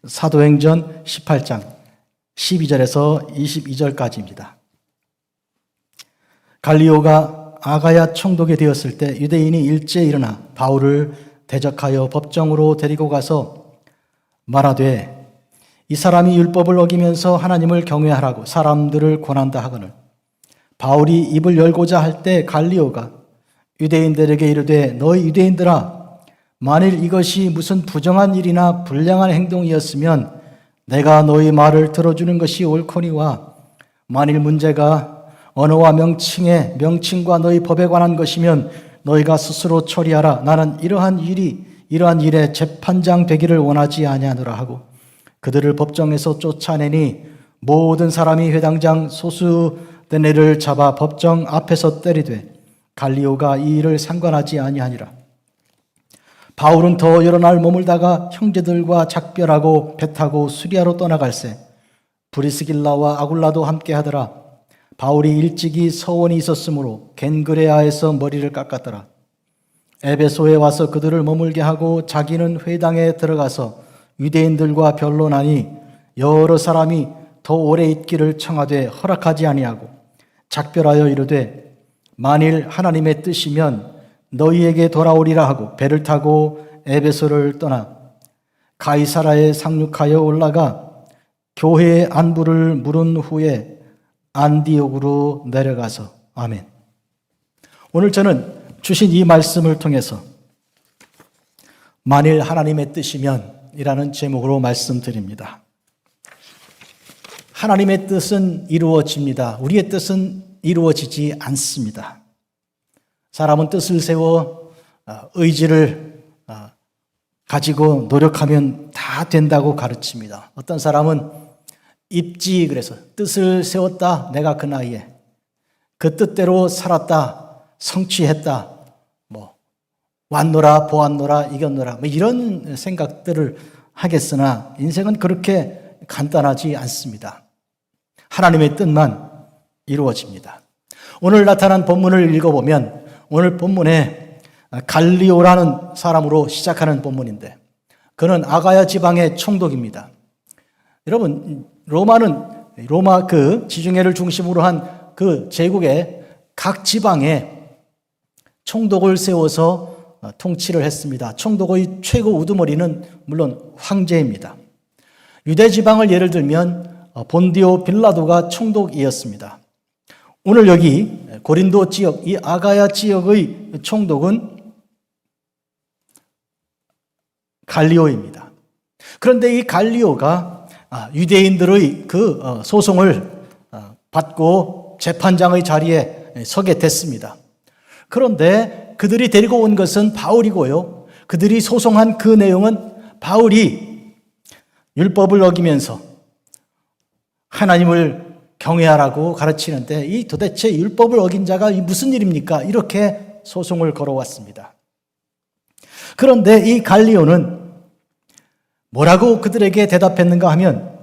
사도행전 18장 12절에서 22절까지입니다. 갈리오가 아가야 총독이 되었을 때 유대인이 일제에 일어나 바울을 대적하여 법정으로 데리고 가서 말하되 이 사람이 율법을 어기면서 하나님을 경외하라고 사람들을 권한다 하거늘 바울이 입을 열고자 할 때 갈리오가 유대인들에게 이르되 너희 유대인들아 만일 이것이 무슨 부정한 일이나 불량한 행동이었으면 내가 너희 말을 들어주는 것이 옳거니와 만일 문제가 언어와 명칭과 너희 법에 관한 것이면 너희가 스스로 처리하라. 나는 이러한 일에 재판장 되기를 원하지 아니하노라 하고 그들을 법정에서 쫓아내니 모든 사람이 회당장 소수된 애를 잡아 법정 앞에서 때리되 갈리오가 이 일을 상관하지 아니하니라. 바울은 더 여러 날 머물다가 형제들과 작별하고 배 타고 수리아로 떠나갈새 브리스길라와 아굴라도 함께 하더라. 바울이 일찍이 서원이 있었으므로 겐그레아에서 머리를 깎았더라. 에베소에 와서 그들을 머물게 하고 자기는 회당에 들어가서 유대인들과 변론하니 여러 사람이 더 오래 있기를 청하되 허락하지 아니하고 작별하여 이르되 만일 하나님의 뜻이면 너희에게 돌아오리라 하고 배를 타고 에베소를 떠나 가이사라에 상륙하여 올라가 교회의 안부를 물은 후에 안디옥으로 내려가서 아멘. 오늘 저는 주신 이 말씀을 통해서 만일 하나님의 뜻이면 이라는 제목으로 말씀드립니다. 하나님의 뜻은 이루어집니다. 우리의 뜻은 이루어지지 않습니다. 사람은 뜻을 세워 의지를 가지고 노력하면 다 된다고 가르칩니다. 어떤 사람은 입지 그래서 뜻을 세웠다. 내가 그 나이에 그 뜻대로 살았다. 성취했다. 왔노라 보았노라 이겼노라 이런 생각들을 하겠으나 인생은 그렇게 간단하지 않습니다. 하나님의 뜻만 이루어집니다. 오늘 나타난 본문을 읽어보면 오늘 본문에 갈리오라는 사람으로 시작하는 본문인데 그는 아가야 지방의 총독입니다. 여러분 로마 그 지중해를 중심으로 한 그 제국의 각 지방에 총독을 세워서 통치를 했습니다. 총독의 최고 우두머리는 물론 황제입니다. 유대 지방을 예를 들면 본디오 빌라도가 총독이었습니다. 오늘 여기 고린도 지역, 이 아가야 지역의 총독은 갈리오입니다. 그런데 이 갈리오가 유대인들의 그 소송을 받고 재판장의 자리에 서게 됐습니다. 그런데 그들이 데리고 온 것은 바울이고요. 그들이 소송한 그 내용은 바울이 율법을 어기면서 하나님을 경외하라고 가르치는데 이 도대체 율법을 어긴 자가 무슨 일입니까? 이렇게 소송을 걸어왔습니다. 그런데 이 갈리오는 뭐라고 그들에게 대답했는가 하면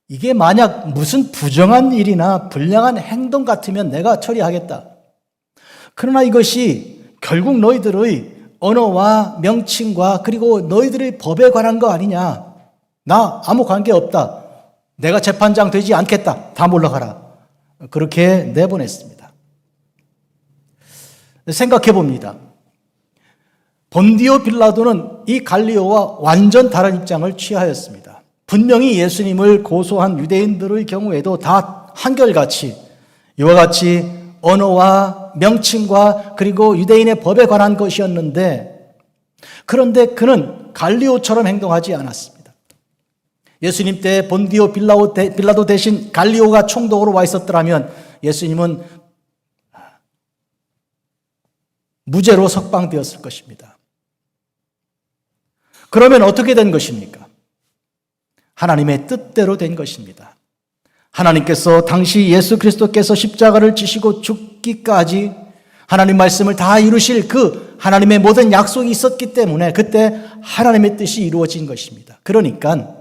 이게 만약 무슨 부정한 일이나 불량한 행동 같으면 내가 처리하겠다. 그러나 이것이 결국 너희들의 언어와 명칭과 그리고 너희들의 법에 관한 거 아니냐. 나 아무 관계 없다. 내가 재판장 되지 않겠다. 다 물러가라. 그렇게 내보냈습니다. 생각해 봅니다. 본디오 빌라도는 이 갈리오와 완전 다른 입장을 취하였습니다. 분명히 예수님을 고소한 유대인들의 경우에도 다 한결같이 이와 같이 언어와 명칭과 그리고 유대인의 법에 관한 것이었는데 그런데 그는 갈리오처럼 행동하지 않았습니다. 예수님 때 본디오 빌라도 대신 갈리오가 총독으로 와 있었더라면 예수님은 무죄로 석방되었을 것입니다. 그러면 어떻게 된 것입니까? 하나님의 뜻대로 된 것입니다. 하나님께서 당시 예수 그리스도께서 십자가를 지시고 죽기까지 하나님 말씀을 다 이루실 그 하나님의 모든 약속이 있었기 때문에 그때 하나님의 뜻이 이루어진 것입니다. 그러니까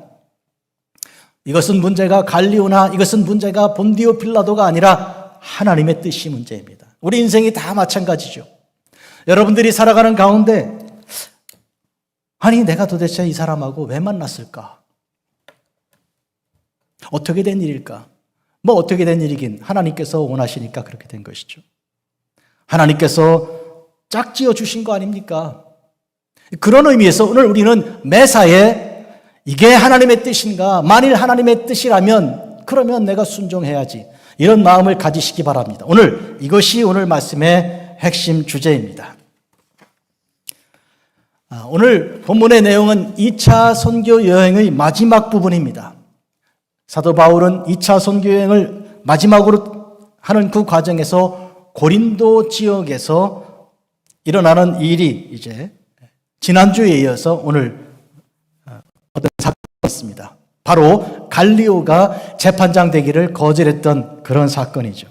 이것은 문제가 갈리오나 이것은 문제가 본디오 빌라도가 아니라 하나님의 뜻이 문제입니다. 우리 인생이 다 마찬가지죠. 여러분들이 살아가는 가운데 아니 내가 도대체 이 사람하고 왜 만났을까? 어떻게 된 일일까? 뭐 어떻게 된 일이긴 하나님께서 원하시니까 그렇게 된 것이죠. 하나님께서 짝지어 주신 거 아닙니까? 그런 의미에서 오늘 우리는 매사에 이게 하나님의 뜻인가? 만일 하나님의 뜻이라면 그러면 내가 순종해야지. 이런 마음을 가지시기 바랍니다. 이것이 오늘 말씀의 핵심 주제입니다. 오늘 본문의 내용은 2차 선교 여행의 마지막 부분입니다. 사도 바울은 2차 선교 여행을 마지막으로 하는 그 과정에서 고린도 지역에서 일어나는 일이 이제 지난주에 이어서 오늘 어떤 사건이 있습니다. 바로 갈리오가 재판장 되기를 거절했던 그런 사건이죠.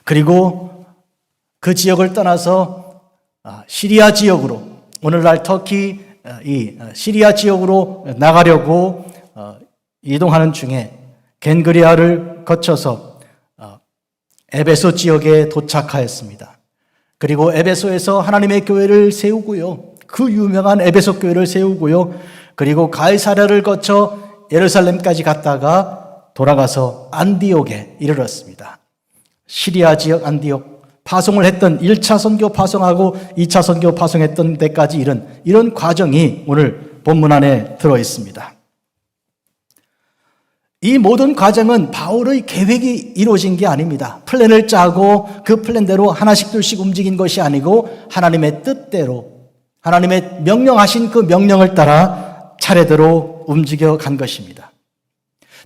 그리고 그 지역을 떠나서 시리아 지역으로, 오늘날 터키 이 시리아 지역으로 나가려고 이동하는 중에 겐그리아를 거쳐서 에베소 지역에 도착하였습니다. 그리고 에베소에서 하나님의 교회를 세우고요. 그 유명한 에베소 교회를 세우고요. 그리고 가이사랴를 거쳐 예루살렘까지 갔다가 돌아가서 안디옥에 이르렀습니다. 시리아 지역 안디옥, 파송을 했던 1차 선교 파송하고 2차 선교 파송했던 데까지 이런 과정이 오늘 본문 안에 들어 있습니다. 이 모든 과정은 바울의 계획이 이루어진 게 아닙니다. 플랜을 짜고 그 플랜대로 하나씩 둘씩 움직인 것이 아니고 하나님의 뜻대로, 하나님의 명령하신 그 명령을 따라 차례대로 움직여 간 것입니다.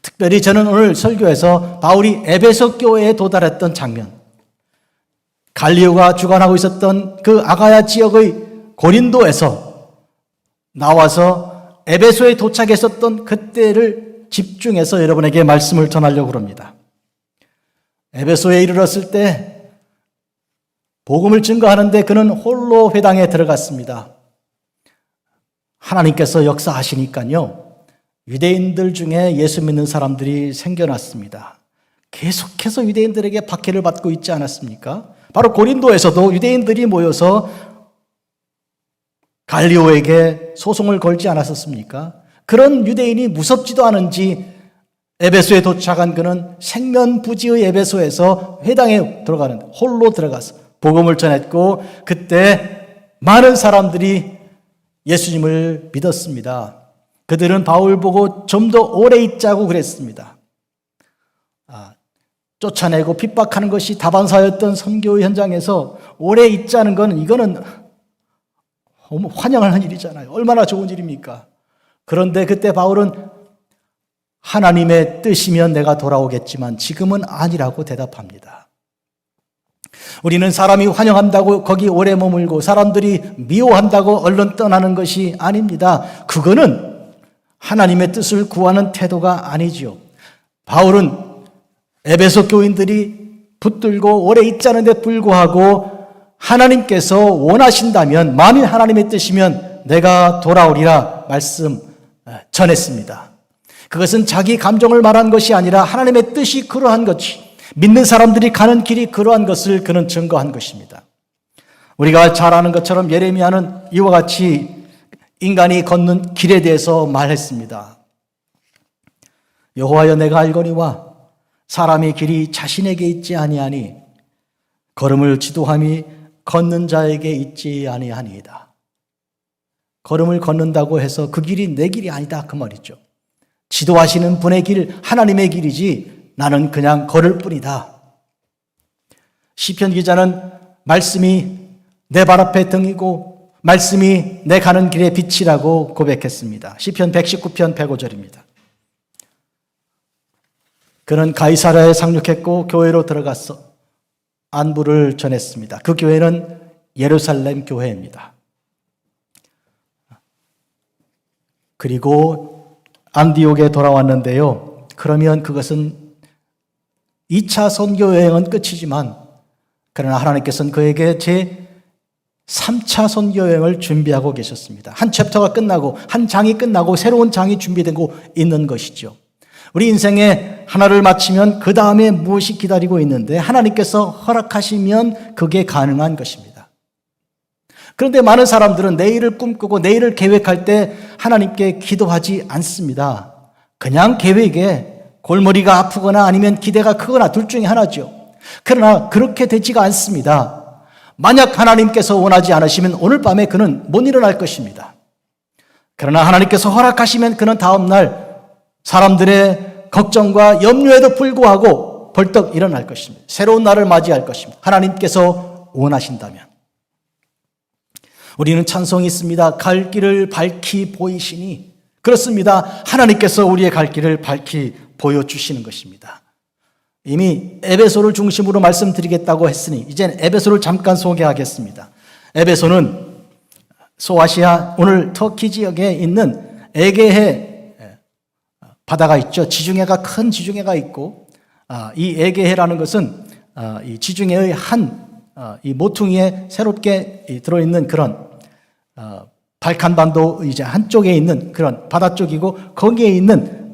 특별히 저는 오늘 설교에서 바울이 에베소 교회에 도달했던 장면, 갈리오가 주관하고 있었던 그 아가야 지역의 고린도에서 나와서 에베소에 도착했었던 그때를 집중해서 여러분에게 말씀을 전하려고 합니다. 에베소에 이르렀을 때 복음을 증거하는데 그는 홀로 회당에 들어갔습니다. 하나님께서 역사하시니까요, 유대인들 중에 예수 믿는 사람들이 생겨났습니다. 계속해서 유대인들에게 박해를 받고 있지 않았습니까? 바로 고린도에서도 유대인들이 모여서 갈리오에게 소송을 걸지 않았었습니까? 그런 유대인이 무섭지도 않은지 에베소에 도착한 그는 생면부지의 에베소에서 회당에 들어가는데 홀로 들어가서 복음을 전했고, 그때 많은 사람들이 예수님을 믿었습니다. 그들은 바울 보고 좀 더 오래 있자고 그랬습니다. 쫓아내고 핍박하는 것이 다반사였던 선교 현장에서 오래 있자는 건 이거는 환영하는 일이잖아요. 얼마나 좋은 일입니까? 그런데 그때 바울은 하나님의 뜻이면 내가 돌아오겠지만 지금은 아니라고 대답합니다. 우리는 사람이 환영한다고 거기 오래 머물고 사람들이 미워한다고 얼른 떠나는 것이 아닙니다. 그거는 하나님의 뜻을 구하는 태도가 아니죠. 바울은 에베소 교인들이 붙들고 오래 있자는 데 불구하고 하나님께서 원하신다면, 만일 하나님의 뜻이면 내가 돌아오리라 말씀 전했습니다. 그것은 자기 감정을 말한 것이 아니라 하나님의 뜻이 그러한 것이, 믿는 사람들이 가는 길이 그러한 것을 그는 증거한 것입니다. 우리가 잘 아는 것처럼 예레미야는 이와 같이 인간이 걷는 길에 대해서 말했습니다. 여호와여, 내가 알거니와 사람의 길이 자신에게 있지 아니하니 걸음을 지도함이 걷는 자에게 있지 아니하니이다. 걸음을 걷는다고 해서 그 길이 내 길이 아니다, 그 말이죠. 지도하시는 분의 길, 하나님의 길이지 나는 그냥 걸을 뿐이다. 시편 기자는 말씀이 내 발 앞에 등이고 말씀이 내 가는 길의 빛이라고 고백했습니다. 시편 119편 105절입니다. 그는 가이사랴에 상륙했고 교회로 들어가서 안부를 전했습니다. 그 교회는 예루살렘 교회입니다. 그리고 안디옥에 돌아왔는데요. 그러면 그것은 2차 선교 여행은 끝이지만, 그러나 하나님께서는 그에게 제 3차 선교 여행을 준비하고 계셨습니다. 한 챕터가 끝나고, 한 장이 끝나고 새로운 장이 준비되고 있는 것이죠. 우리 인생에 하나를 마치면 그 다음에 무엇이 기다리고 있는데 하나님께서 허락하시면 그게 가능한 것입니다. 그런데 많은 사람들은 내일을 꿈꾸고 내일을 계획할 때 하나님께 기도하지 않습니다. 그냥 계획에 골머리가 아프거나 아니면 기대가 크거나 둘 중에 하나죠. 그러나 그렇게 되지가 않습니다. 만약 하나님께서 원하지 않으시면 오늘 밤에 그는 못 일어날 것입니다. 그러나 하나님께서 허락하시면 그는 다음날 사람들의 걱정과 염려에도 불구하고 벌떡 일어날 것입니다. 새로운 날을 맞이할 것입니다. 하나님께서 원하신다면. 우리는 찬송이 있습니다. 갈 길을 밝히 보이시니. 그렇습니다. 하나님께서 우리의 갈 길을 밝히 보여주시는 것입니다. 이미 에베소를 중심으로 말씀드리겠다고 했으니 이제는 에베소를 잠깐 소개하겠습니다. 에베소는 소아시아, 오늘 터키 지역에 있는 에게해 바다가 있죠. 지중해가 큰 지중해가 있고, 이 에게해라는 것은 이 지중해의 이 모퉁이에 새롭게 들어있는 그런 발칸반도 이제 한쪽에 있는 그런 바다 쪽이고, 거기에 있는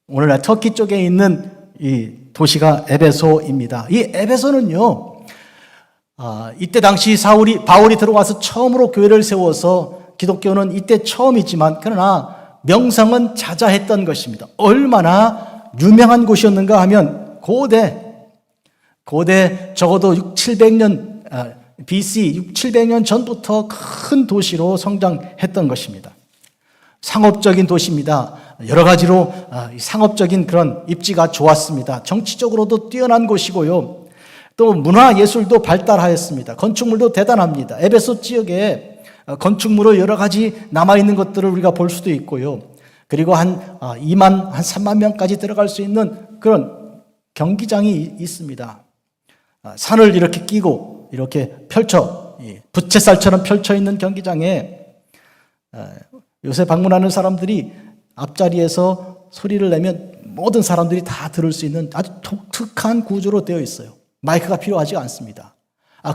오늘날 터키 쪽에 있는 이 도시가 에베소입니다. 이 에베소는요, 이때 당시 바울이 들어와서 처음으로 교회를 세워서 기독교는 이때 처음이지만, 그러나 명성은 자자했던 것입니다. 얼마나 유명한 곳이었는가 하면 고대 적어도 700년 BC 700년 전부터 큰 도시로 성장했던 것입니다. 상업적인 도시입니다. 여러 가지로 상업적인 그런 입지가 좋았습니다. 정치적으로도 뛰어난 곳이고요. 또 문화 예술도 발달하였습니다. 건축물도 대단합니다. 에베소 지역에 건축물로 여러 가지 남아있는 것들을 우리가 볼 수도 있고요. 그리고 한 3만 명까지 들어갈 수 있는 그런 경기장이 있습니다. 산을 이렇게 끼고 이렇게 부채살처럼 펼쳐 있는 경기장에 요새 방문하는 사람들이 앞자리에서 소리를 내면 모든 사람들이 다 들을 수 있는 아주 독특한 구조로 되어 있어요. 마이크가 필요하지 않습니다.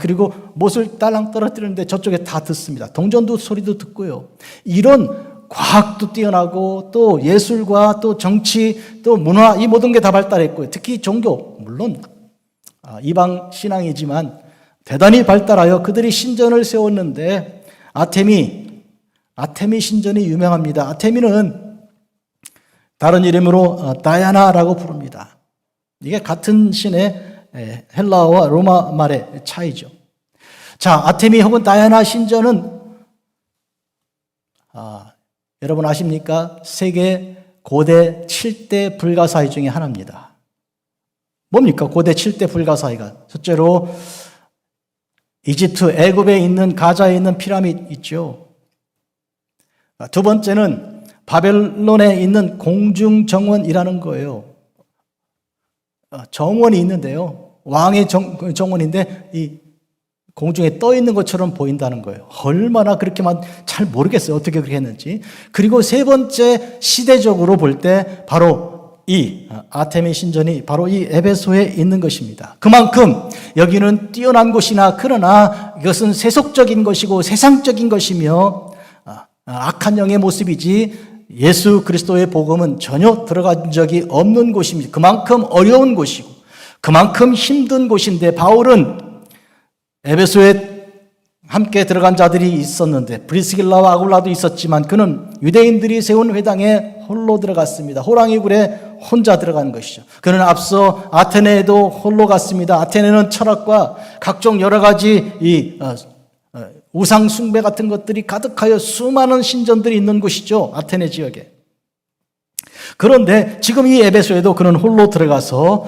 그리고 못을 딸랑 떨어뜨리는데 저쪽에 다 듣습니다. 동전도 소리도 듣고요. 이런 과학도 뛰어나고 또 예술과 또 정치 또 문화, 이 모든 게 다 발달했고요. 특히 종교, 물론 이방 신앙이지만 대단히 발달하여 그들이 신전을 세웠는데 아테미 신전이 유명합니다. 아테미는 다른 이름으로 다이아나라고 부릅니다. 이게 같은 신의 헬라어와 로마 말의 차이죠. 자, 아테미 혹은 다이아나 신전은 여러분 아십니까? 세계 고대 7대 불가사의 중에 하나입니다. 뭡니까? 고대 7대 불가사의가. 첫째로 이집트, 애굽에 있는 가자에 있는 피라미드 있죠. 두 번째는 바벨론에 있는 공중정원이라는 거예요. 정원이 있는데요. 왕의 정원인데 이 공중에 떠 있는 것처럼 보인다는 거예요. 얼마나 그렇게만 잘 모르겠어요. 어떻게 그렇게 했는지. 그리고 세 번째, 시대적으로 볼 때 바로 이 아테미 신전이 바로 이 에베소에 있는 것입니다. 그만큼 여기는 뛰어난 곳이나 그러나 이것은 세속적인 것이고 세상적인 것이며 악한 영의 모습이지 예수 그리스도의 복음은 전혀 들어간 적이 없는 곳입니다. 그만큼 어려운 곳이고 그만큼 힘든 곳인데 바울은 에베소에 함께 들어간 자들이 있었는데 브리스길라와 아굴라도 있었지만 그는 유대인들이 세운 회당에 홀로 들어갔습니다. 호랑이 굴에 혼자 들어간 것이죠. 그는 앞서 아테네에도 홀로 갔습니다. 아테네는 철학과 각종 여러 가지 우상 숭배 같은 것들이 가득하여 수많은 신전들이 있는 곳이죠. 아테네 지역에. 그런데 지금 이 에베소에도 그는 홀로 들어가서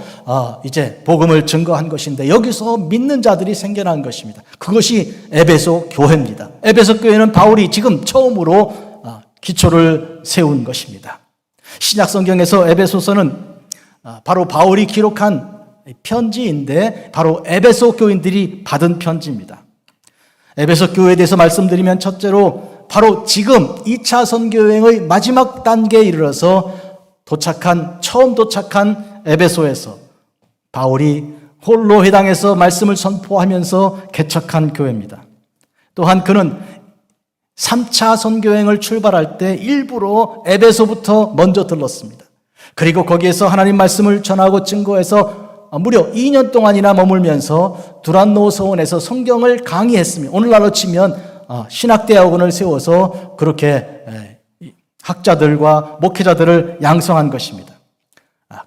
이제 복음을 증거한 것인데 여기서 믿는 자들이 생겨난 것입니다. 그것이 에베소 교회입니다. 에베소 교회는 바울이 지금 처음으로 기초를 세운 것입니다. 신약 성경에서 에베소서는 바로 바울이 기록한 편지인데 바로 에베소 교인들이 받은 편지입니다. 에베소 교회에 대해서 말씀드리면 첫째로 바로 지금 2차 선교여행의 마지막 단계에 이르러서 처음 도착한 에베소에서 바울이 홀로 회당에서 말씀을 선포하면서 개척한 교회입니다. 또한 그는 3차 선교여행을 출발할 때 일부러 에베소부터 먼저 들렀습니다. 그리고 거기에서 하나님 말씀을 전하고 증거해서 무려 2년 동안이나 머물면서 두란노 서원에서 성경을 강의했습니다. 오늘날로 치면 신학대학원을 세워서 그렇게 학자들과 목회자들을 양성한 것입니다.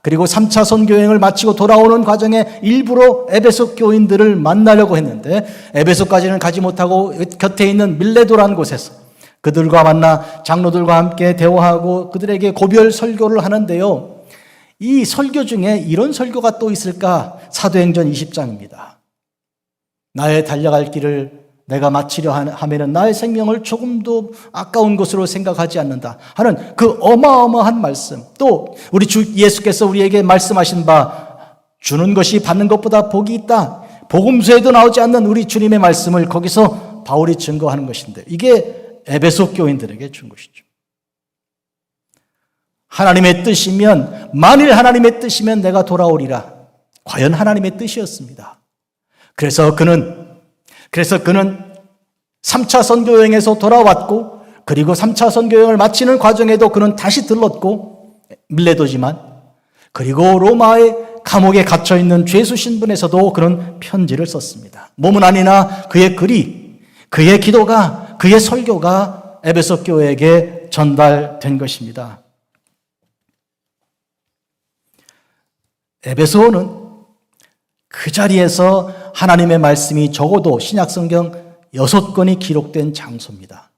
그리고 3차 선교여행을 마치고 돌아오는 과정에 일부러 에베소 교인들을 만나려고 했는데 에베소까지는 가지 못하고 곁에 있는 밀레도라는 곳에서 그들과 만나 장로들과 함께 대화하고 그들에게 고별 설교를 하는데요. 이 설교 중에 이런 설교가 또 있을까? 사도행전 20장입니다. 나의 달려갈 길을 내가 마치려 하면은 나의 생명을 조금도 아까운 것으로 생각하지 않는다 하는 그 어마어마한 말씀, 또 우리 주 예수께서 우리에게 말씀하신 바 주는 것이 받는 것보다 복이 있다, 복음서에도 나오지 않는 우리 주님의 말씀을 거기서 바울이 증거하는 것인데 이게 에베소 교인들에게 준 것이죠. 하나님의 뜻이면, 만일 하나님의 뜻이면 내가 돌아오리라. 과연 하나님의 뜻이었습니다. 그래서 그는 3차 선교여행에서 돌아왔고, 그리고 3차 선교여행을 마치는 과정에도 그는 다시 들렀고, 밀레도지만, 그리고 로마의 감옥에 갇혀있는 죄수 신분에서도 그는 편지를 썼습니다. 몸은 아니나 그의 글이, 그의 기도가, 그의 설교가 에베소 교회에게 전달된 것입니다. 에베소는 그 자리에서 하나님의 말씀이 적어도 신약성경 6권이 기록된 장소입니다.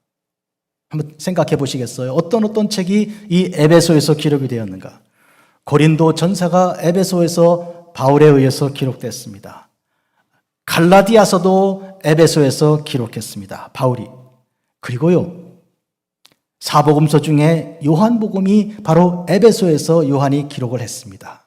한번 생각해 보시겠어요? 어떤 책이 이 에베소에서 기록이 되었는가? 고린도 전서가 에베소에서 바울에 의해서 기록됐습니다. 갈라디아서도 에베소에서 기록했습니다. 바울이. 그리고요, 사복음서 중에 요한복음이 바로 에베소에서 요한이 기록을 했습니다.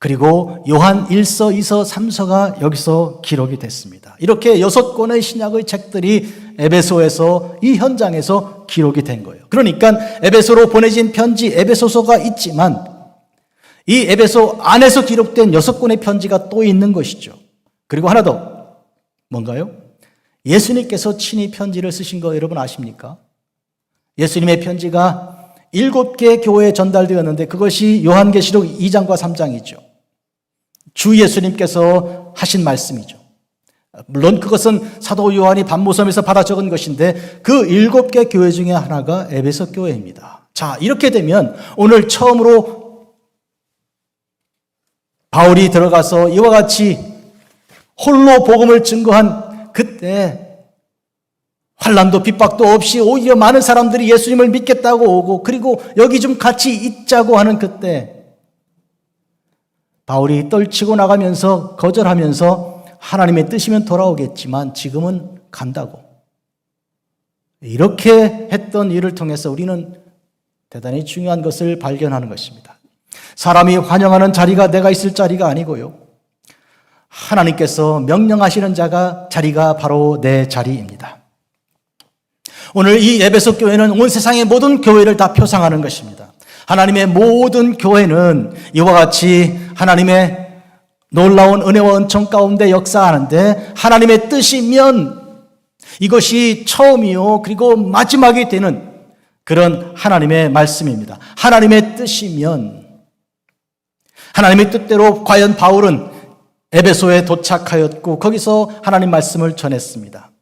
그리고 요한 1서, 2서, 3서가 여기서 기록이 됐습니다. 이렇게 6권의 신약의 책들이 에베소에서, 이 현장에서 기록이 된 거예요. 그러니까 에베소로 보내진 편지 에베소서가 있지만 이 에베소 안에서 기록된 6권의 편지가 또 있는 것이죠. 그리고 하나 더, 뭔가요? 예수님께서 친히 편지를 쓰신 거 여러분 아십니까? 예수님의 편지가 7개 교회에 전달되었는데 그것이 요한계시록 2장과 3장이죠. 주 예수님께서 하신 말씀이죠. 물론 그것은 사도 요한이 반모섬에서 받아 적은 것인데 그 7개 교회 중에 하나가 에베소 교회입니다. 자, 이렇게 되면 오늘 처음으로 바울이 들어가서 이와 같이 홀로 복음을 증거한 그때 환난도 핍박도 없이 오히려 많은 사람들이 예수님을 믿겠다고 오고, 그리고 여기 좀 같이 있자고 하는 그때 바울이 떨치고 나가면서 거절하면서 하나님의 뜻이면 돌아오겠지만 지금은 간다고. 이렇게 했던 일을 통해서 우리는 대단히 중요한 것을 발견하는 것입니다. 사람이 환영하는 자리가 내가 있을 자리가 아니고요, 하나님께서 명령하시는 자리가 바로 내 자리입니다. 오늘 이 에베소 교회는 온 세상의 모든 교회를 다 표상하는 것입니다. 하나님의 모든 교회는 이와 같이 하나님의 놀라운 은혜와 은총 가운데 역사하는데 하나님의 뜻이면 이것이 처음이요 그리고 마지막이 되는 그런 하나님의 말씀입니다. 하나님의 뜻이면, 하나님의 뜻대로 과연 바울은 에베소에 도착하였고 거기서 하나님 말씀을 전했습니다.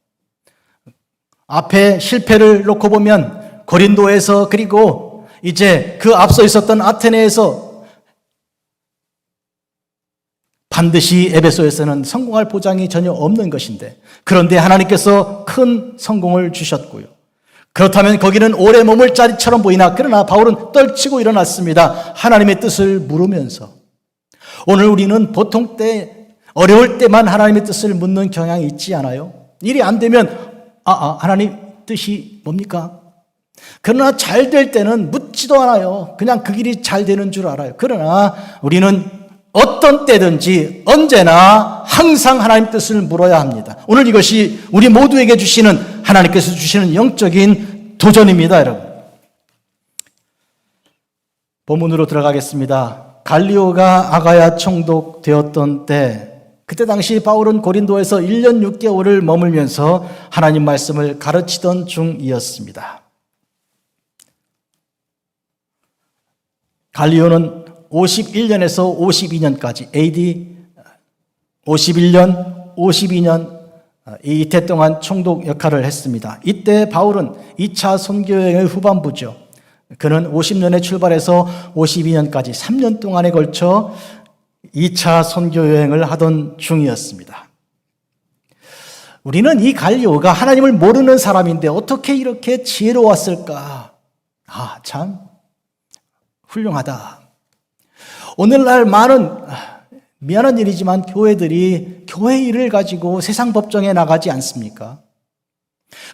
앞에 실패를 놓고 보면 고린도에서, 그리고 이제 그 앞서 있었던 아테네에서 반드시 에베소에서는 성공할 보장이 전혀 없는 것인데, 그런데 하나님께서 큰 성공을 주셨고요. 그렇다면 거기는 오래 머물 자리처럼 보이나, 그러나 바울은 떨치고 일어났습니다. 하나님의 뜻을 물으면서. 오늘 우리는 보통 때, 어려울 때만 하나님의 뜻을 묻는 경향이 있지 않아요? 일이 안 되면 하나님 뜻이 뭡니까? 그러나 잘 될 때는 묻지도 않아요. 그냥 그 길이 잘 되는 줄 알아요. 그러나 우리는 어떤 때든지 언제나 항상 하나님 뜻을 물어야 합니다. 오늘 이것이 우리 모두에게 주시는, 하나님께서 주시는 영적인 도전입니다, 여러분. 본문으로 들어가겠습니다. 갈리오가 아가야 총독 되었던 때, 그때 당시 바울은 고린도에서 1년 6개월을 머물면서 하나님 말씀을 가르치던 중이었습니다. 갈리오는 51년에서 52년까지 AD 51년, 52년 이때 동안 총독 역할을 했습니다. 이때 바울은 2차 선교여행의 후반부죠. 그는 50년에 출발해서 52년까지 3년 동안에 걸쳐 2차 선교 여행을 하던 중이었습니다. 우리는 이 갈리오가 하나님을 모르는 사람인데 어떻게 이렇게 지혜로웠을까? 참 훌륭하다. 오늘날 많은 미안한 일이지만 교회들이 교회 일을 가지고 세상 법정에 나가지 않습니까?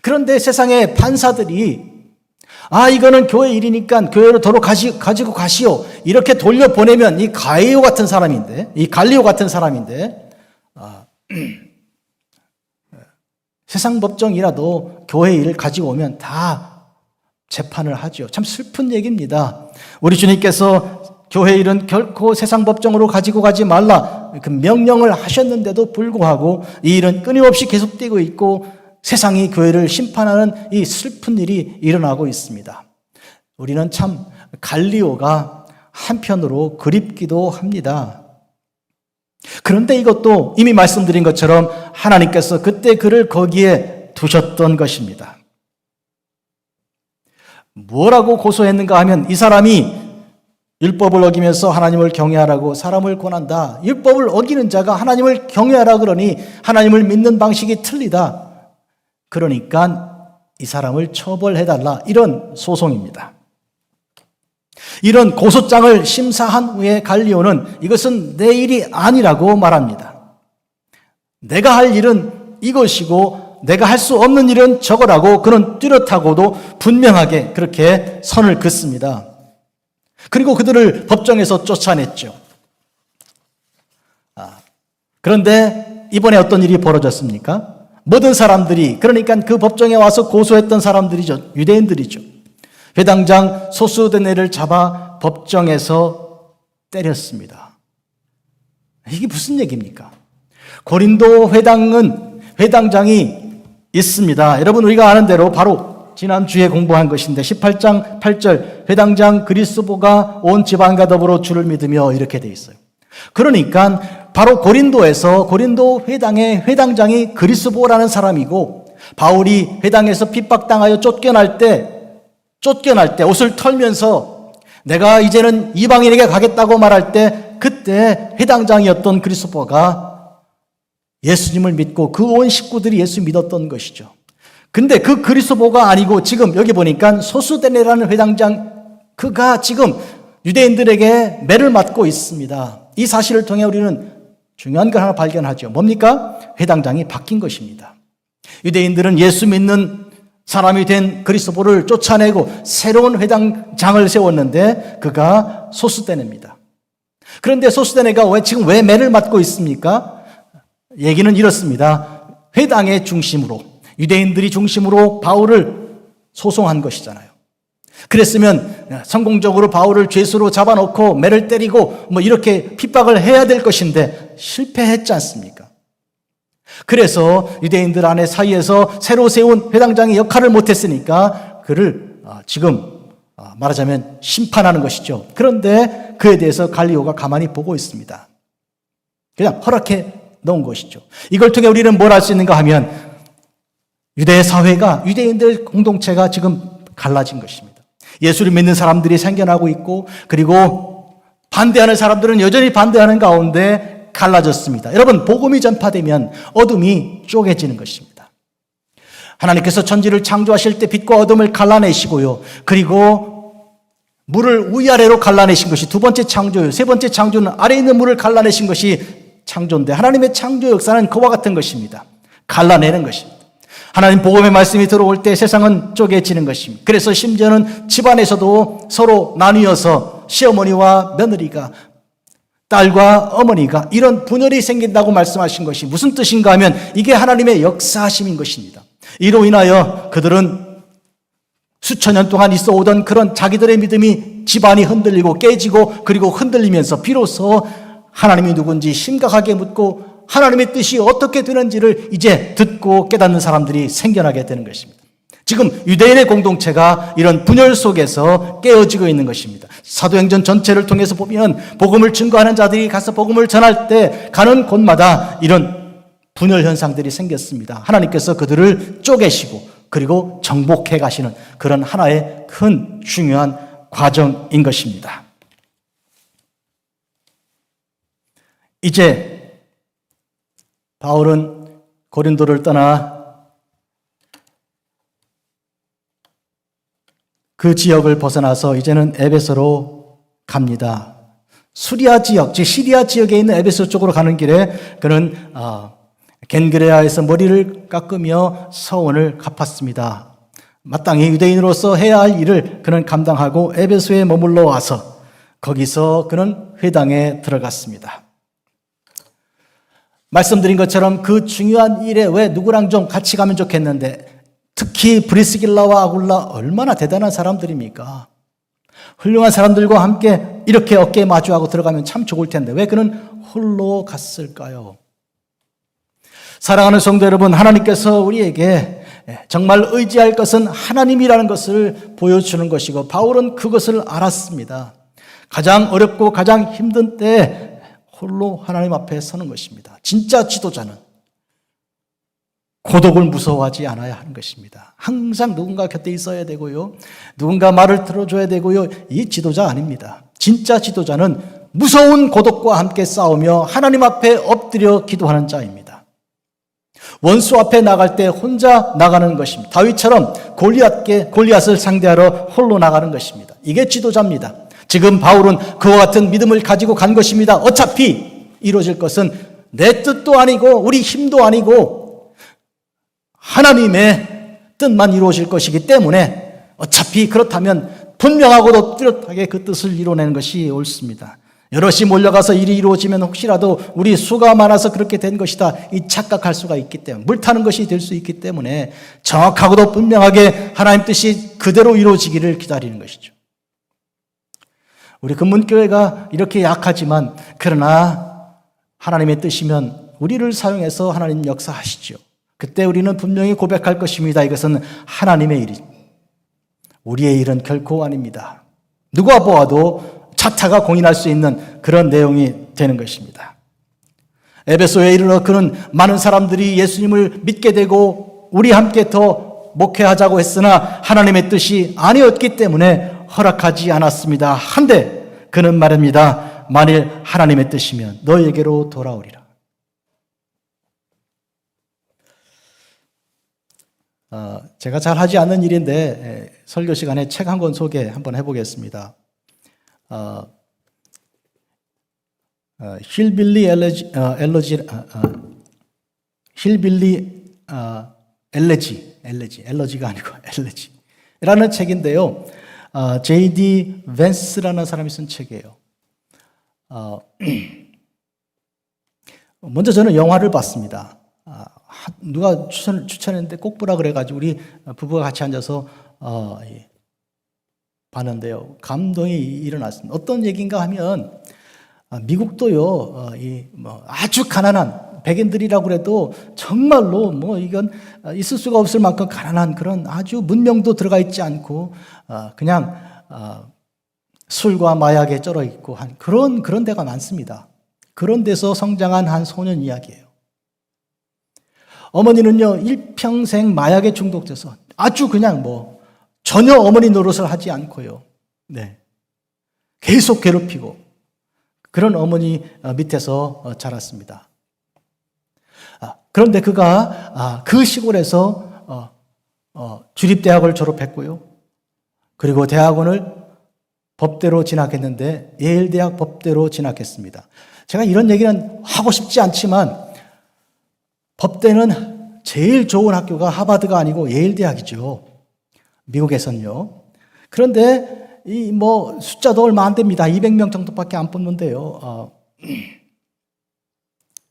그런데 세상의 판사들이 이거는 교회 일이니까 교회로 도로 가지고 가시오. 이렇게 돌려보내면 이 갈리오 같은 사람인데, 세상 법정이라도 교회 일을 가지고 오면 다 재판을 하죠. 참 슬픈 얘기입니다. 우리 주님께서 교회 일은 결코 세상 법정으로 가지고 가지 말라 그 명령을 하셨는데도 불구하고 이 일은 끊임없이 계속되고 있고 세상이 교회를 심판하는 이 슬픈 일이 일어나고 있습니다. 우리는 참 갈리오가 한편으로 그립기도 합니다. 그런데 이것도 이미 말씀드린 것처럼 하나님께서 그때 그를 거기에 두셨던 것입니다. 뭐라고 고소했는가 하면 이 사람이 율법을 어기면서 하나님을 경외하라고 사람을 권한다. 율법을 어기는 자가 하나님을 경외하라 그러니 하나님을 믿는 방식이 틀리다. 그러니까 이 사람을 처벌해달라. 이런 소송입니다. 이런 고소장을 심사한 후에 갈리오는 이것은 내 일이 아니라고 말합니다. 내가 할 일은 이것이고 내가 할 수 없는 일은 저거라고 그는 뚜렷하고도 분명하게 그렇게 선을 긋습니다. 그리고 그들을 법정에서 쫓아냈죠. 그런데 이번에 어떤 일이 벌어졌습니까? 모든 사람들이, 그러니까 그 법정에 와서 고소했던 사람들이죠. 유대인들이죠. 회당장 소수데네를 잡아 법정에서 때렸습니다. 이게 무슨 얘기입니까? 고린도 회당장이 있습니다. 여러분 우리가 아는 대로 바로 지난주에 공부한 것인데 18장 8절 회당장 그리스도가 온 지방과 더불어 주를 믿으며 이렇게 돼 있어요. 그러니까 바로 고린도 회당의 회당장이 그리스도라는 사람이고 바울이 회당에서 핍박당하여 쫓겨날 때 옷을 털면서 내가 이제는 이방인에게 가겠다고 말할 때 그때 회당장이었던 그리스도가 예수님을 믿고 그 온 식구들이 예수 믿었던 것이죠. 근데 그 그리스도가 아니고 지금 여기 보니까 소수데네라는 회당장 그가 지금 유대인들에게 매를 맞고 있습니다. 이 사실을 통해 우리는 중요한 걸 하나 발견하죠. 뭡니까? 회당장이 바뀐 것입니다. 유대인들은 예수 믿는 사람이 된 그리스도를 쫓아내고 새로운 회당장을 세웠는데 그가 소수데네입니다. 그런데 소수데네가 지금 왜 매를 맞고 있습니까? 얘기는 이렇습니다. 회당의 중심으로 유대인들이 중심으로 바울을 소송한 것이잖아요. 그랬으면 성공적으로 바울을 죄수로 잡아놓고 매를 때리고 이렇게 핍박을 해야 될 것인데 실패했지 않습니까? 그래서 유대인들 안에 사이에서 새로 세운 회당장이 역할을 못했으니까 그를 지금 말하자면 심판하는 것이죠. 그런데 그에 대해서 갈리오가 가만히 보고 있습니다. 그냥 허락해 놓은 것이죠. 이걸 통해 우리는 뭘 알 수 있는가 하면 유대 사회가, 유대인들 공동체가 지금 갈라진 것입니다. 예수를 믿는 사람들이 생겨나고 있고 그리고 반대하는 사람들은 여전히 반대하는 가운데 갈라졌습니다. 여러분, 복음이 전파되면 어둠이 쪼개지는 것입니다. 하나님께서 천지를 창조하실 때 빛과 어둠을 갈라내시고요. 그리고 물을 위아래로 갈라내신 것이 두 번째 창조예요. 세 번째 창조는 아래에 있는 물을 갈라내신 것이 창조인데 하나님의 창조 역사는 그와 같은 것입니다. 갈라내는 것입니다. 하나님 복음의 말씀이 들어올 때 세상은 쪼개지는 것입니다. 그래서 심지어는 집안에서도 서로 나뉘어서 시어머니와 며느리가, 딸과 어머니가 이런 분열이 생긴다고 말씀하신 것이 무슨 뜻인가 하면 이게 하나님의 역사하심인 것입니다. 이로 인하여 그들은 수천 년 동안 있어 오던 그런 자기들의 믿음이 집안이 흔들리고 깨지고 그리고 흔들리면서 비로소 하나님이 누군지 심각하게 묻고 하나님의 뜻이 어떻게 되는지를 이제 듣고 깨닫는 사람들이 생겨나게 되는 것입니다. 지금 유대인의 공동체가 이런 분열 속에서 깨어지고 있는 것입니다. 사도행전 전체를 통해서 보면 복음을 증거하는 자들이 가서 복음을 전할 때 가는 곳마다 이런 분열 현상들이 생겼습니다. 하나님께서 그들을 쪼개시고 그리고 정복해 가시는 그런 하나의 큰 중요한 과정인 것입니다. 이제 바울은 고린도를 떠나 그 지역을 벗어나서 이제는 에베소로 갑니다. 수리아 지역, 즉 시리아 지역에 있는 에베소 쪽으로 가는 길에 그는 겐그레아에서 머리를 깎으며 서원을 갚았습니다. 마땅히 유대인으로서 해야 할 일을 그는 감당하고 에베소에 머물러 와서 거기서 그는 회당에 들어갔습니다. 말씀드린 것처럼 그 중요한 일에 왜 누구랑 좀 같이 가면 좋겠는데, 특히 브리스길라와 아굴라 얼마나 대단한 사람들입니까? 훌륭한 사람들과 함께 이렇게 어깨에 마주하고 들어가면 참 좋을 텐데 왜 그는 홀로 갔을까요? 사랑하는 성도 여러분, 하나님께서 우리에게 정말 의지할 것은 하나님이라는 것을 보여주는 것이고 바울은 그것을 알았습니다. 가장 어렵고 가장 힘든 때에 홀로 하나님 앞에 서는 것입니다. 진짜 지도자는 고독을 무서워하지 않아야 하는 것입니다. 항상 누군가 곁에 있어야 되고요. 누군가 말을 들어줘야 되고요. 이 지도자 아닙니다. 진짜 지도자는 무서운 고독과 함께 싸우며 하나님 앞에 엎드려 기도하는 자입니다. 원수 앞에 나갈 때 혼자 나가는 것입니다. 다윗처럼 골리앗을 상대하러 홀로 나가는 것입니다. 이게 지도자입니다. 지금 바울은 그와 같은 믿음을 가지고 간 것입니다. 어차피 이루어질 것은 내 뜻도 아니고 우리 힘도 아니고 하나님의 뜻만 이루어질 것이기 때문에 어차피 그렇다면 분명하고도 뚜렷하게 그 뜻을 이루어내는 것이 옳습니다. 여럿이 몰려가서 일이 이루어지면 혹시라도 우리 수가 많아서 그렇게 된 것이다 이 착각할 수가 있기 때문에, 물타는 것이 될 수 있기 때문에 정확하고도 분명하게 하나님 뜻이 그대로 이루어지기를 기다리는 것이죠. 우리 금문교회가 이렇게 약하지만 그러나 하나님의 뜻이면 우리를 사용해서 하나님 역사하시죠. 그때 우리는 분명히 고백할 것입니다. 이것은 하나님의 일이, 우리의 일은 결코 아닙니다. 누가 보아도 차타가 공인할 수 있는 그런 내용이 되는 것입니다. 에베소에 이르러 그는 많은 사람들이 예수님을 믿게 되고 우리 함께 더 목회하자고 했으나 하나님의 뜻이 아니었기 때문에 허락하지 않았습니다. 한데 그는 말합니다. 만일 하나님의 뜻이면 너에게로 돌아오리라. 제가 잘 하지 않는 일인데 설교 시간에 책 한 권 소개 한번 해보겠습니다. 힐빌리 엘레지가 아니고 엘레지라는 책인데요. J.D. 벤스라는 사람이 쓴 책이에요. 먼저 저는 영화를 봤습니다. 누가 추천했는데 꼭 보라 그래가지고 우리 부부가 같이 앉아서 봤는데요. 감동이 일어났습니다. 어떤 얘기인가 하면 미국도요, 아주 가난한 백인들이라고 해도 정말로 이건 있을 수가 없을 만큼 가난한 그런 아주 문명도 들어가 있지 않고 그냥 술과 마약에 쩔어 있고 한 그런 데가 많습니다. 그런 데서 성장한 한 소년 이야기예요. 어머니는요, 일평생 마약에 중독돼서 아주 그냥 전혀 어머니 노릇을 하지 않고요. 네. 계속 괴롭히고 그런 어머니 밑에서 자랐습니다. 그런데 그가 그 시골에서 주립대학을 졸업했고요. 그리고 대학원을 법대로 진학했는데 예일대학 법대로 진학했습니다. 제가 이런 얘기는 하고 싶지 않지만 법대는 제일 좋은 학교가 하버드가 아니고 예일대학이죠. 미국에서는요. 그런데 숫자도 얼마 안 됩니다. 200명 정도밖에 안 뽑는데요.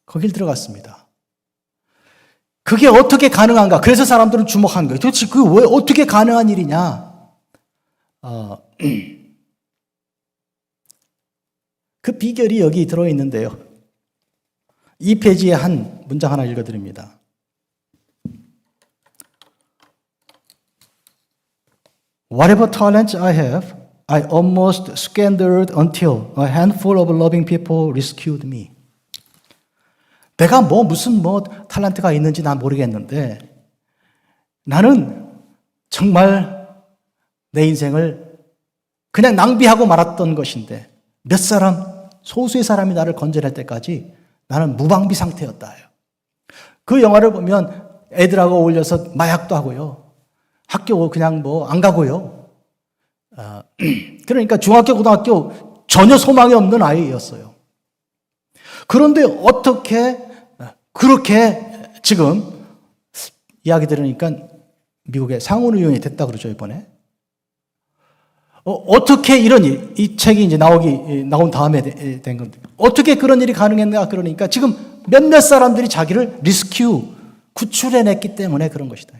거길 들어갔습니다. 그게 어떻게 가능한가? 그래서 사람들은 주목한 거예요. 도대체 왜 어떻게 가능한 일이냐? 그 비결이 여기 들어있는데요. 이 페이지에 한 문장 하나 읽어드립니다. Whatever talents I have, I almost squandered until a handful of loving people rescued me. 내가 무슨 탤런트가 있는지 난 모르겠는데 나는 정말 내 인생을 그냥 낭비하고 말았던 것인데 몇 사람, 소수의 사람이 나를 건져낼 때까지 나는 무방비 상태였다. 그 영화를 보면 애들하고 어울려서 마약도 하고요. 학교 그냥 안 가고요. 그러니까 중학교, 고등학교 전혀 소망이 없는 아이였어요. 그런데 어떻게 그렇게 지금 이야기 들으니까 미국의 상원 의원이 됐다 그러죠, 이번에. 어떻게 이런 일, 이 책이 이제 나온 다음에 된 건데, 어떻게 그런 일이 가능했나 그러니까 지금 몇몇 사람들이 자기를 구출해냈기 때문에 그런 것이다.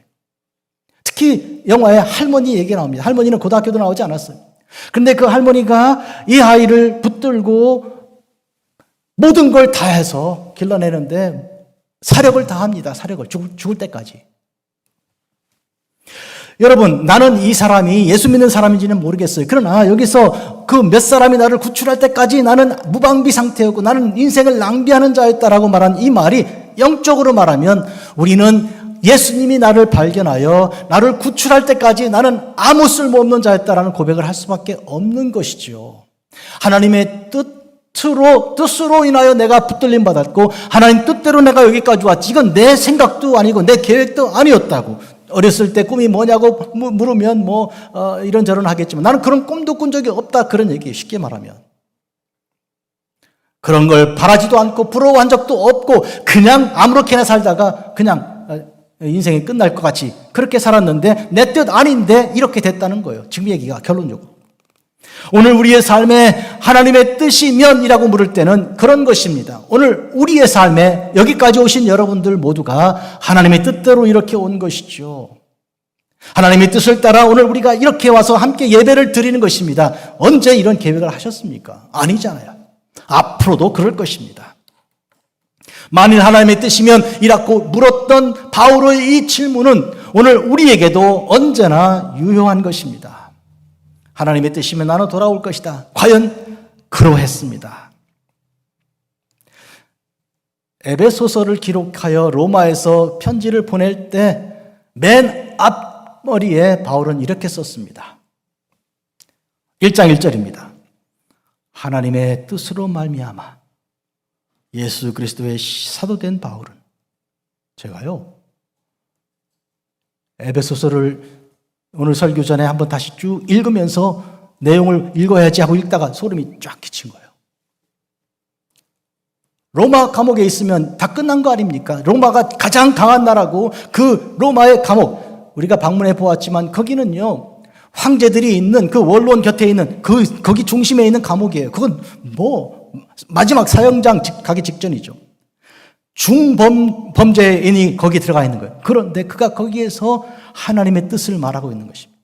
특히 영화에 할머니 얘기 나옵니다. 할머니는 고등학교도 나오지 않았어요. 그런데 그 할머니가 이 아이를 붙들고 모든 걸 다 해서 길러내는데 사력을 다합니다. 사력을 죽을 때까지. 여러분, 나는 이 사람이 예수 믿는 사람인지는 모르겠어요. 그러나 여기서 그 몇 사람이 나를 구출할 때까지 나는 무방비 상태였고 나는 인생을 낭비하는 자였다라고 말한 이 말이 영적으로 말하면 우리는 예수님이 나를 발견하여 나를 구출할 때까지 나는 아무 쓸모없는 자였다라는 고백을 할 수밖에 없는 것이죠. 하나님의 뜻으로 인하여 내가 붙들림 받았고 하나님 뜻대로 내가 여기까지 왔지. 이건 내 생각도 아니고 내 계획도 아니었다고. 어렸을 때 꿈이 뭐냐고 물으면 이런저런 하겠지만 나는 그런 꿈도 꾼 적이 없다. 그런 얘기예요. 쉽게 말하면. 그런 걸 바라지도 않고 부러워한 적도 없고 그냥 아무렇게나 살다가 그냥 인생이 끝날 것 같이 그렇게 살았는데 내 뜻 아닌데 이렇게 됐다는 거예요. 지금 얘기가 결론적으로. 오늘 우리의 삶에 하나님의 뜻이면이라고 물을 때는 그런 것입니다. 오늘 우리의 삶에 여기까지 오신 여러분들 모두가 하나님의 뜻대로 이렇게 온 것이죠. 하나님의 뜻을 따라 오늘 우리가 이렇게 와서 함께 예배를 드리는 것입니다. 언제 이런 계획을 하셨습니까? 아니잖아요. 앞으로도 그럴 것입니다. 만일 하나님의 뜻이면 이라고 물었던 바울의 이 질문은 오늘 우리에게도 언제나 유효한 것입니다. 하나님의 뜻이면 나는 돌아올 것이다. 과연 그러했습니다. 에베소서를 기록하여 로마에서 편지를 보낼 때 맨 앞머리에 바울은 이렇게 썼습니다. 1장 1절입니다. 하나님의 뜻으로 말미암아 예수 그리스도의 사도된 바울은 제가요 에베소서를 오늘 설교 전에 한번 다시 쭉 읽으면서 내용을 읽어야지 하고 읽다가 소름이 쫙 끼친 거예요. 로마 감옥에 있으면 다 끝난 거 아닙니까? 로마가 가장 강한 나라고 그 로마의 감옥 우리가 방문해 보았지만 거기는요 황제들이 있는 그 원로원 곁에 있는 거기 중심에 있는 감옥이에요. 그건 마지막 사형장 가기 직전이죠. 중범죄인이 거기 들어가 있는 거예요. 그런데 그가 거기에서 하나님의 뜻을 말하고 있는 것입니다.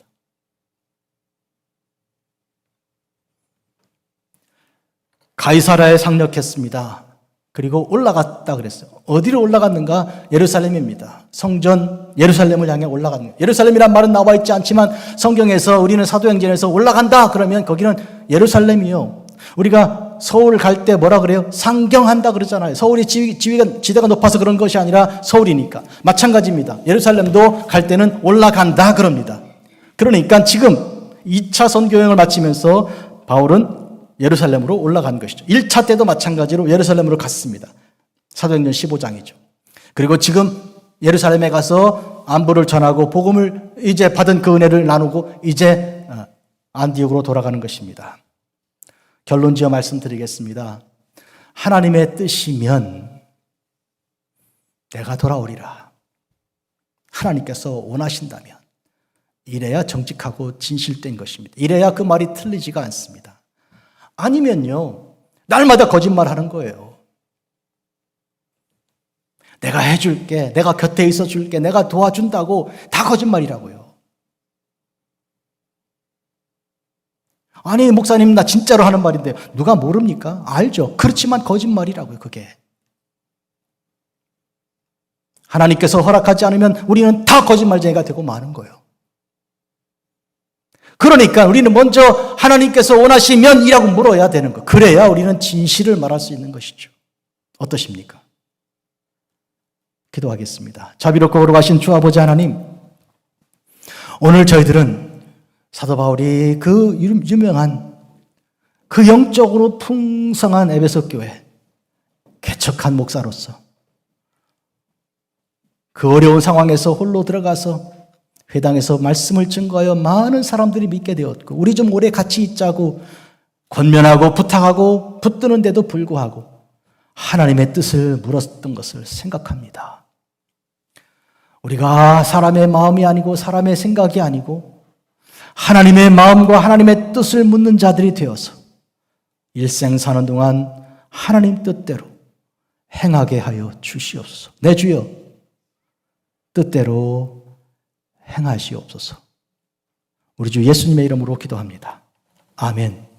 가이사라에 상륙했습니다. 그리고 올라갔다 그랬어요. 어디로 올라갔는가? 예루살렘입니다. 성전 예루살렘을 향해 올라가는 거예요. 예루살렘이란 말은 나와 있지 않지만 성경에서 우리는 사도행전에서 올라간다 그러면 거기는 예루살렘이요. 우리가 서울 갈 때 뭐라 그래요? 상경한다 그러잖아요. 서울이 지대가 높아서 그런 것이 아니라 서울이니까. 마찬가지입니다. 예루살렘도 갈 때는 올라간다 그럽니다. 그러니까 지금 2차 선교여행을 마치면서 바울은 예루살렘으로 올라간 것이죠. 1차 때도 마찬가지로 예루살렘으로 갔습니다. 사도행전 15장이죠. 그리고 지금 예루살렘에 가서 안부를 전하고 복음을 이제 받은 그 은혜를 나누고 이제 안디옥으로 돌아가는 것입니다. 결론 지어 말씀드리겠습니다. 하나님의 뜻이면 내가 돌아오리라. 하나님께서 원하신다면 이래야 정직하고 진실된 것입니다. 이래야 그 말이 틀리지가 않습니다. 아니면요 날마다 거짓말하는 거예요. 내가 해줄게, 내가 곁에 있어줄게, 내가 도와준다고 다 거짓말이라고요. 아니 목사님 나 진짜로 하는 말인데 누가 모릅니까? 알죠. 그렇지만 거짓말이라고요. 그게 하나님께서 허락하지 않으면 우리는 다 거짓말쟁이가 되고 마는 거예요. 그러니까 우리는 먼저 하나님께서 원하시면 이라고 물어야 되는 거. 그래야 우리는 진실을 말할 수 있는 것이죠. 어떠십니까? 기도하겠습니다. 자비롭고 거룩하신 주 아버지 하나님, 오늘 저희들은 사도 바울이 그 유명한 그 영적으로 풍성한 에베소 교회 개척한 목사로서 그 어려운 상황에서 홀로 들어가서 회당에서 말씀을 증거하여 많은 사람들이 믿게 되었고, 우리 좀 오래 같이 있자고 권면하고 부탁하고 붙드는데도 불구하고 하나님의 뜻을 물었던 것을 생각합니다. 우리가 사람의 마음이 아니고 사람의 생각이 아니고 하나님의 마음과 하나님의 뜻을 묻는 자들이 되어서 일생 사는 동안 하나님 뜻대로 행하게 하여 주시옵소서. 내 주여, 뜻대로 행하시옵소서. 우리 주 예수님의 이름으로 기도합니다. 아멘.